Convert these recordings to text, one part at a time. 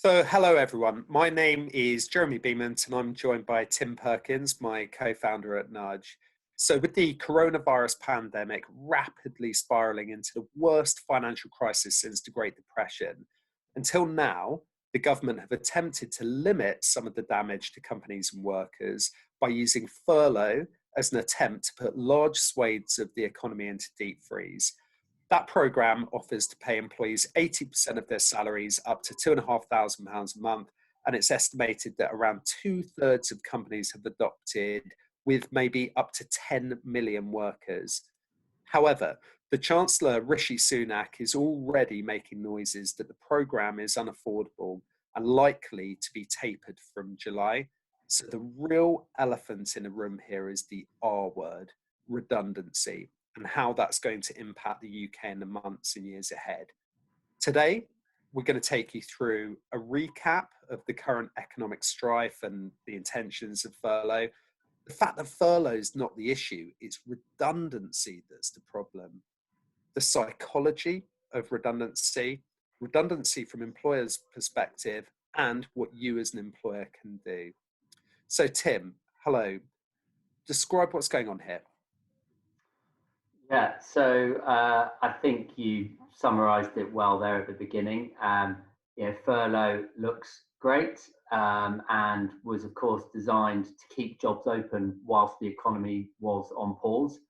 Hello everyone. My name is Jeremy Beament and I'm joined by Tim Perkins, my co-founder at Nudge. With the coronavirus pandemic rapidly spiraling into the worst financial crisis since the Great Depression, until now, the government have attempted to limit some of the damage to companies and workers by using furlough as an attempt to put large swathes of the economy into deep freeze. That programme offers to pay employees 80% of their salaries up to £2,500 a month, and it's estimated that around 2/3 of companies have adopted, with maybe up to 10 million workers. However, the Chancellor Rishi Sunak is already making noises that the programme is unaffordable and likely to be tapered from July. So the real elephant in the room here is the R word, redundancy, and how that's going to impact the UK in the months and years ahead. Today, we're going to take you through a recap of the current economic strife and the intentions of furlough. The fact that furlough is not the issue, it's redundancy that's the problem. The psychology of redundancy, redundancy from employers' perspective, and what you as an employer can do. So Tim, hello. Describe what's going on here. Yeah, I think you summarised it well there at the beginning. Furlough looks great and was, of course, designed to keep jobs open whilst the economy was on pause.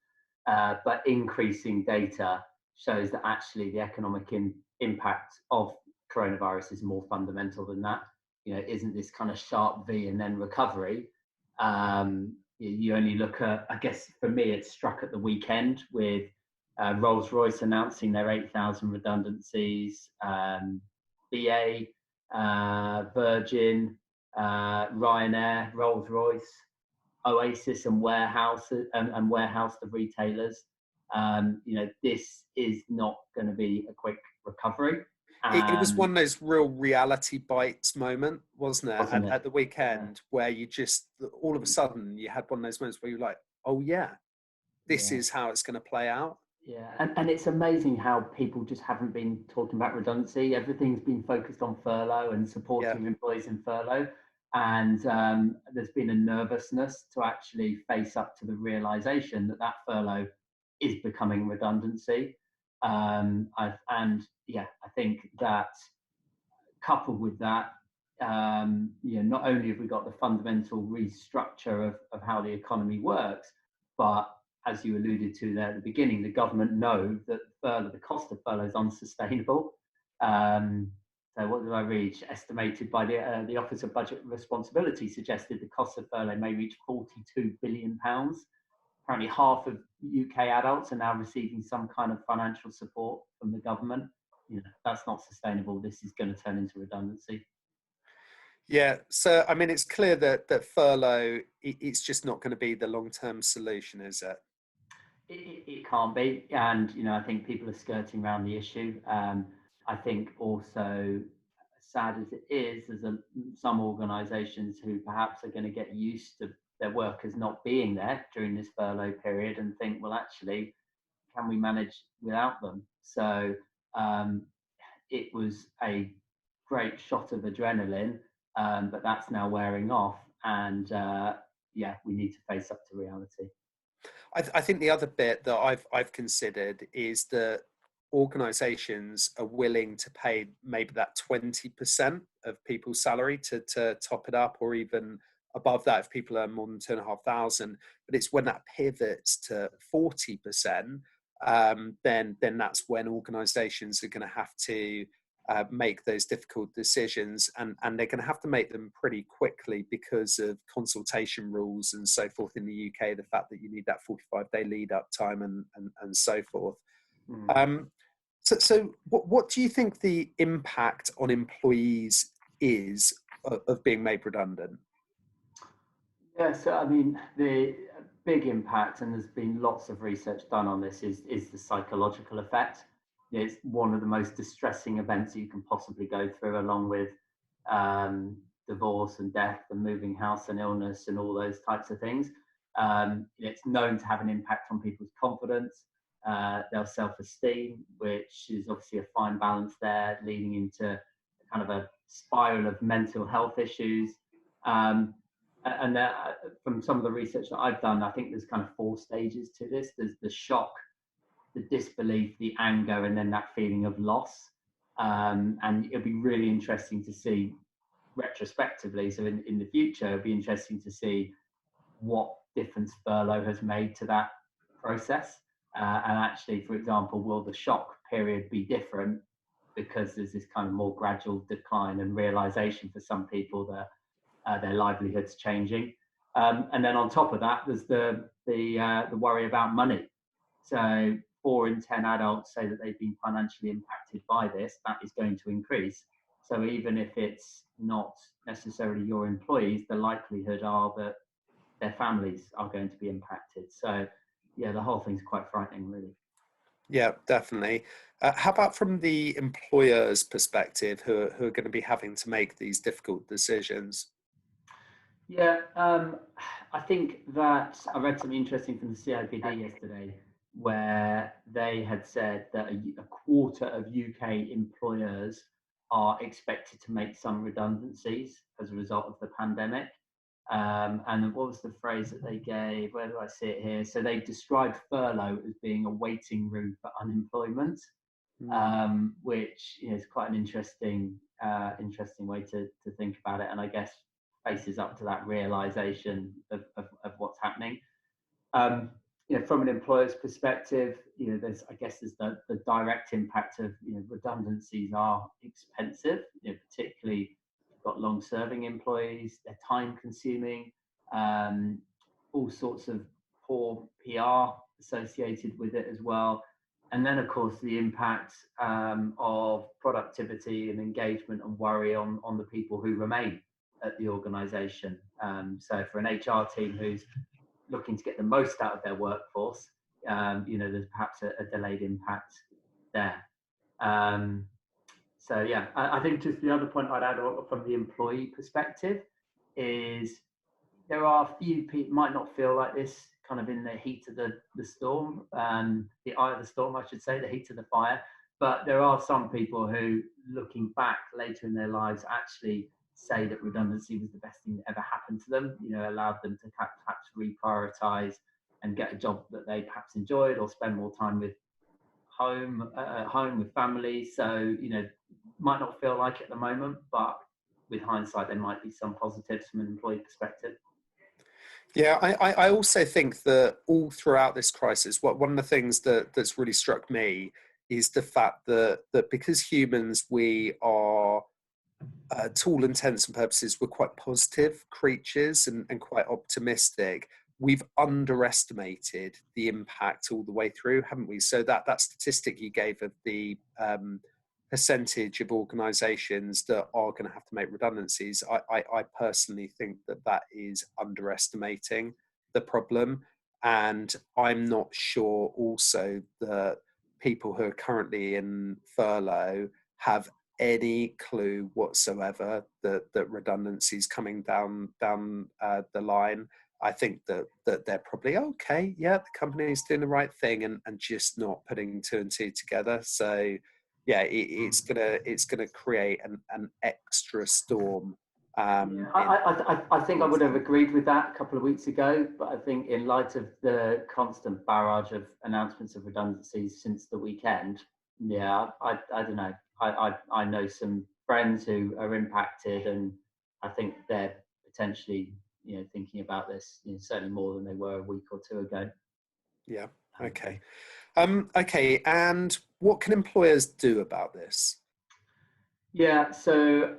But increasing data shows that actually the economic impact of coronavirus is more fundamental than that. It isn't this kind of sharp V and then recovery. You only look at, I guess for me, it struck at the weekend with Rolls-Royce announcing their 8,000 redundancies, BA, Virgin, Ryanair, Rolls-Royce, Oasis and Warehouse the retailers. This is not going to be a quick recovery. It was one of those real reality bites moment, wasn't it? At the weekend, where you just, all of a sudden, you had one of those moments where you're like, oh yeah, this is how it's going to play out. Yeah, and it's amazing how people just haven't been talking about redundancy. Everything's been focused on furlough and supporting employees in furlough. And there's been a nervousness to actually face up to the realization that furlough is becoming redundancy. I think that coupled with that, not only have we got the fundamental restructure of how the economy works, but as you alluded to there at the beginning, the government know that the cost of furlough is unsustainable. So what did I read? Estimated by the Office of Budget Responsibility suggested the cost of furlough may reach £42 billion. Apparently half of UK adults are now receiving some kind of financial support from the government. That's not sustainable. This is going to turn into redundancy. Yeah, so I mean, it's clear that furlough, it's just not going to be the long-term solution, is it? It can't be, and I think people are skirting around the issue. I think also, sad as it is, there's some organisations who perhaps are going to get used to their workers not being there during this furlough period and think, well, actually, can we manage without them? So it was a great shot of adrenaline, but that's now wearing off, and we need to face up to reality. I think the other bit that I've considered is that organisations are willing to pay maybe that 20% of people's salary to top it up, or even above that if people earn more than 2,500. But it's when that pivots to 40%, then that's when organisations are going to have to make those difficult decisions, and they're going to have to make them pretty quickly because of consultation rules and so forth in the UK, the fact that you need that 45-day lead up time and so forth. So what do you think the impact on employees is of being made redundant? Yeah, so I mean, the big impact, and there's been lots of research done on this, is the psychological effect. It's one of the most distressing events you can possibly go through, along with divorce and death and moving house and illness and all those types of things. It's known to have an impact on people's confidence, their self-esteem, which is obviously a fine balance there, leading into kind of a spiral of mental health issues. And from some of the research that I've done, I think there's kind of 4 stages to this. There's the shock, the disbelief, the anger, and then that feeling of loss. And it'll be really interesting to see retrospectively. So in the future, it'll be interesting to see what difference furlough has made to that process. And actually, for example, will the shock period be different because there's this kind of more gradual decline and realization for some people that their livelihoods changing. And then on top of that, there's the worry about money. So 4 in 10 adults say that they've been financially impacted by this. That is going to increase. So even if it's not necessarily your employees, the likelihood are that their families are going to be impacted. So yeah, the whole thing's quite frightening, really. Yeah, definitely. How about from the employer's perspective, who are going to be having to make these difficult decisions? Yeah, I think that I read something interesting from the CIPD yesterday, where they had said that a quarter of UK employers are expected to make some redundancies as a result of the pandemic. And what was the phrase that they gave? Where do I see it here? So they described furlough as being a waiting room for unemployment, which is quite an interesting way to think about it. And I guess faces up to that realization of what's happening. From an employer's perspective, there's the direct impact of redundancies are expensive, particularly if you've got long-serving employees, they're time-consuming, all sorts of poor PR associated with it as well. And then, of course, the impact of productivity and engagement and worry on the people who remain at the organisation. So for an HR team who's looking to get the most out of their workforce, there's perhaps a delayed impact there. So yeah, I think just the other point I'd add from the employee perspective is there are a few people might not feel like this kind of in the heat of the storm, the eye of the storm, I should say, the heat of the fire. But there are some people who, looking back later in their lives, actually say that redundancy was the best thing that ever happened to them, allowed them to perhaps reprioritize and get a job that they perhaps enjoyed or spend more time with home with family. So, might not feel like it at the moment, but with hindsight, there might be some positives from an employee perspective. Yeah, I also think that all throughout this crisis, one of the things that's really struck me is the fact that because humans, we are, to all intents and purposes, we're quite positive creatures and quite optimistic. We've underestimated the impact all the way through, haven't we? So that statistic you gave of the percentage of organisations that are going to have to make redundancies, I personally think that is underestimating the problem. And I'm not sure also that people who are currently in furlough have any clue whatsoever that redundancy is coming down the line. I think that they're probably okay. Yeah, the company is doing the right thing and just not putting 2 and 2 together. So yeah, it's gonna create an extra storm. I think I would have agreed with that a couple of weeks ago, but I think in light of the constant barrage of announcements of redundancies since the weekend, yeah, I don't know. I know some friends who are impacted, and I think they're potentially thinking about this certainly more than they were a week or 2 ago. Yeah. Okay. Okay. And what can employers do about this? Yeah, so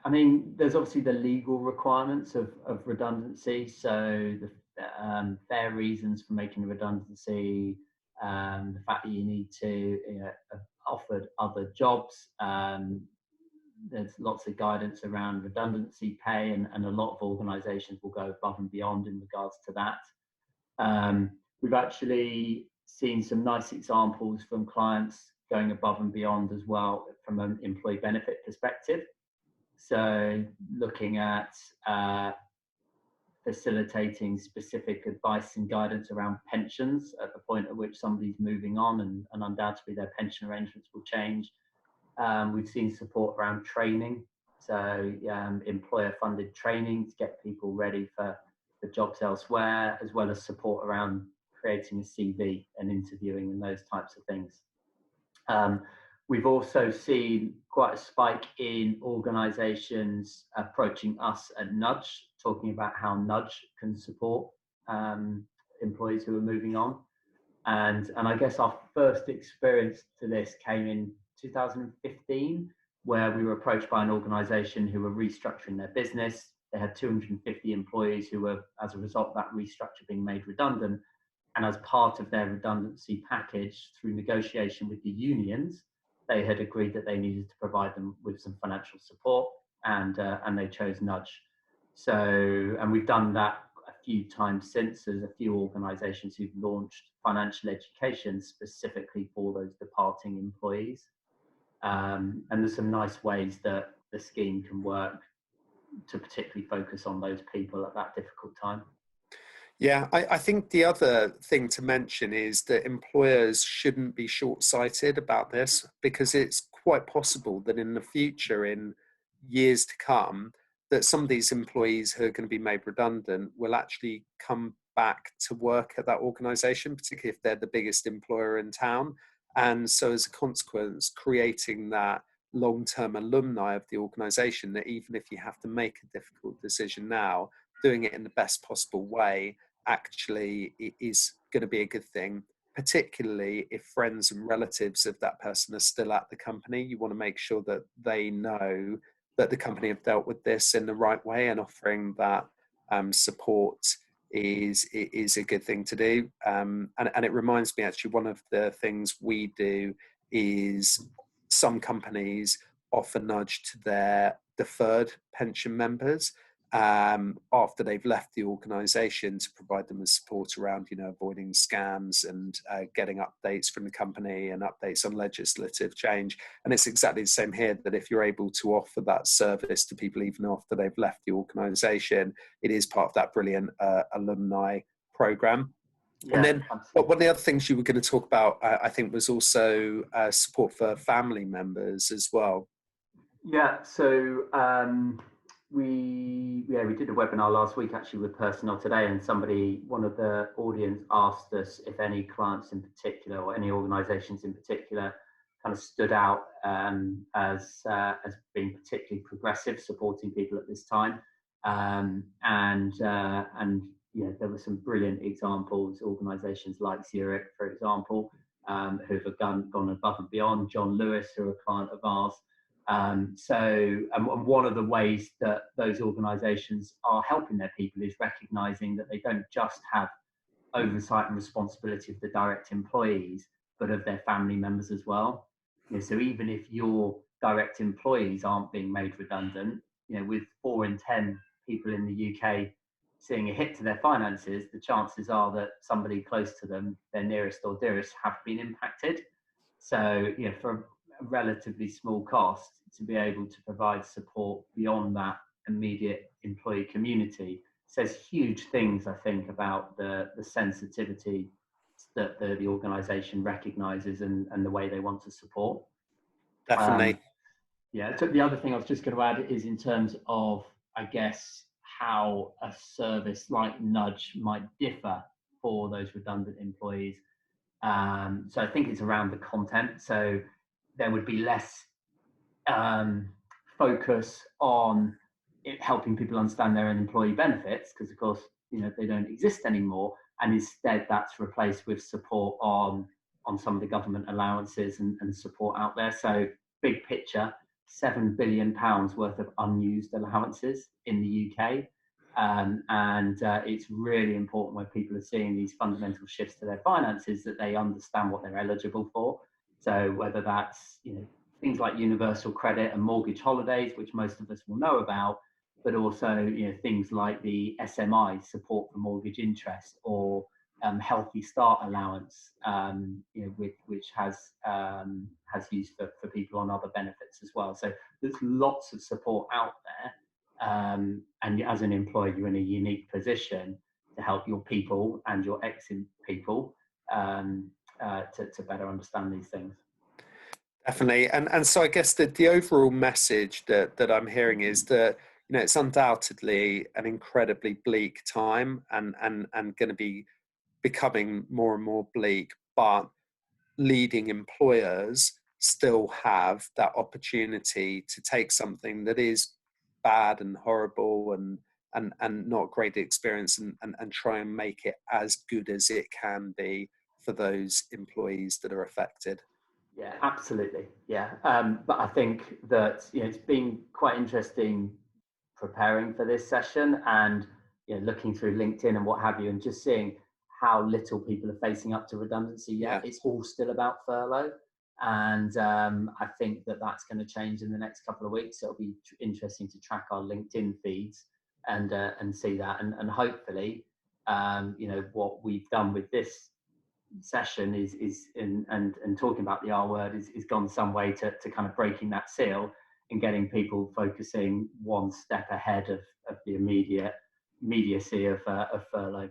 I mean, there's obviously the legal requirements of redundancy. So the fair reasons for making a redundancy, the fact that you need to have offered other jobs. There's lots of guidance around redundancy pay, and a lot of organisations will go above and beyond in regards to that. We've actually seen some nice examples from clients going above and beyond as well from an employee benefit perspective. So looking at facilitating specific advice and guidance around pensions at the point at which somebody's moving on, and undoubtedly their pension arrangements will change. We've seen support around training. So employer-funded training to get people ready for jobs elsewhere, as well as support around creating a CV and interviewing and those types of things. We've also seen quite a spike in organisations approaching us at Nudge, talking about how Nudge can support employees who are moving on. And I guess our first experience to this came in 2015, where we were approached by an organisation who were restructuring their business. They had 250 employees who were, as a result of that restructure, being made redundant. And as part of their redundancy package, through negotiation with the unions, they had agreed that they needed to provide them with some financial support, and they chose Nudge. So, and we've done that a few times since. There's a few organisations who've launched financial education specifically for those departing employees. And there's some nice ways that the scheme can work to particularly focus on those people at that difficult time. Yeah, I think the other thing to mention is that employers shouldn't be short-sighted about this, because it's quite possible that in the future, in years to come, that some of these employees who are going to be made redundant will actually come back to work at that organisation, particularly if they're the biggest employer in town. And so as a consequence, creating that long-term alumni of the organisation, that even if you have to make a difficult decision now, doing it in the best possible way actually is going to be a good thing, particularly if friends and relatives of that person are still at the company. You want to make sure that they know that the company have dealt with this in the right way, and offering that support is a good thing to do. And it reminds me, actually, one of the things we do is some companies offer Nudge to their deferred pension members after they've left the organisation, to provide them with support around, avoiding scams and getting updates from the company and updates on legislative change. And it's exactly the same here, that if you're able to offer that service to people even after they've left the organisation, it is part of that brilliant alumni programme. Yeah, and then one of the other things you were going to talk about, I think, was also support for family members as well. Yeah, so we did a webinar last week actually with Personnel Today, and one of the audience asked us if any clients in particular, or any organisations in particular, kind of stood out as being particularly progressive, supporting people at this time. And there were some brilliant examples. Organisations like Zurich, for example, who have gone above and beyond. John Lewis, who are a client of ours. And one of the ways that those organisations are helping their people is recognising that they don't just have oversight and responsibility of the direct employees, but of their family members as well. So even if your direct employees aren't being made redundant, with 4 in 10 people in the UK seeing a hit to their finances, the chances are that somebody close to them, their nearest or dearest, have been impacted. So, for a relatively small cost, to be able to provide support beyond that immediate employee community says huge things, I think, about the sensitivity that the organisation recognises and the way they want to support. Definitely. So the other thing I was just going to add is in terms of, I guess, how a service like Nudge might differ for those redundant employees. So I think it's around the content. So there would be less focus on helping people understand their own employee benefits, because of course, they don't exist anymore. And instead that's replaced with support on some of the government allowances and support out there. So big picture, £7 billion worth of unused allowances in the UK. And it's really important when people are seeing these fundamental shifts to their finances that they understand what they're eligible for. So whether that's, things like universal credit and mortgage holidays, which most of us will know about, but also, things like the SMI, support for mortgage interest, or Healthy Start allowance, which has use for people on other benefits as well. So there's lots of support out there. And as an employer, you're in a unique position to help your people and your ex-people to better understand these things. Definitely. And so I guess that the overall message that I'm hearing is that, it's undoubtedly an incredibly bleak time, and going to be becoming more and more bleak, but leading employers still have that opportunity to take something that is bad and horrible and not a great experience, and try and make it as good as it can be for those employees that are affected. Yeah, absolutely. Yeah. But I think that, it's been quite interesting preparing for this session, and looking through LinkedIn and what have you, and just seeing how little people are facing up to redundancy yet. Yeah. It's all still about furlough, and I think that that's going to change in the next couple of weeks. It'll be interesting to track our LinkedIn feeds and see that, and hopefully, what we've done with this session is and talking about the R word is gone some way to kind of breaking that seal and getting people focusing one step ahead of the immediate immediacy of furlough.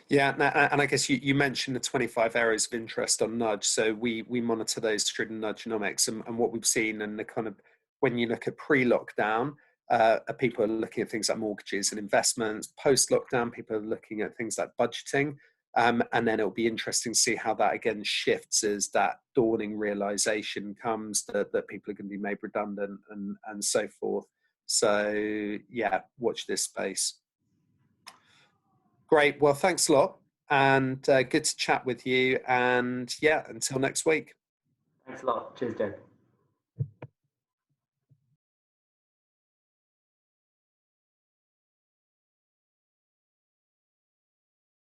Yeah, and I guess you mentioned the 25 areas of interest on Nudge. So we monitor those through Nudgenomics, and what we've seen, and the kind of, when you look at pre-lockdown, people are looking at things like mortgages and investments. Post-lockdown, people are looking at things like budgeting. And then it'll be interesting to see how that again shifts as that dawning realization comes that people are going to be made redundant and so forth. So yeah, watch this space. Great. Well, thanks a lot, and good to chat with you. And yeah, until next week. Thanks a lot. Cheers, Joe.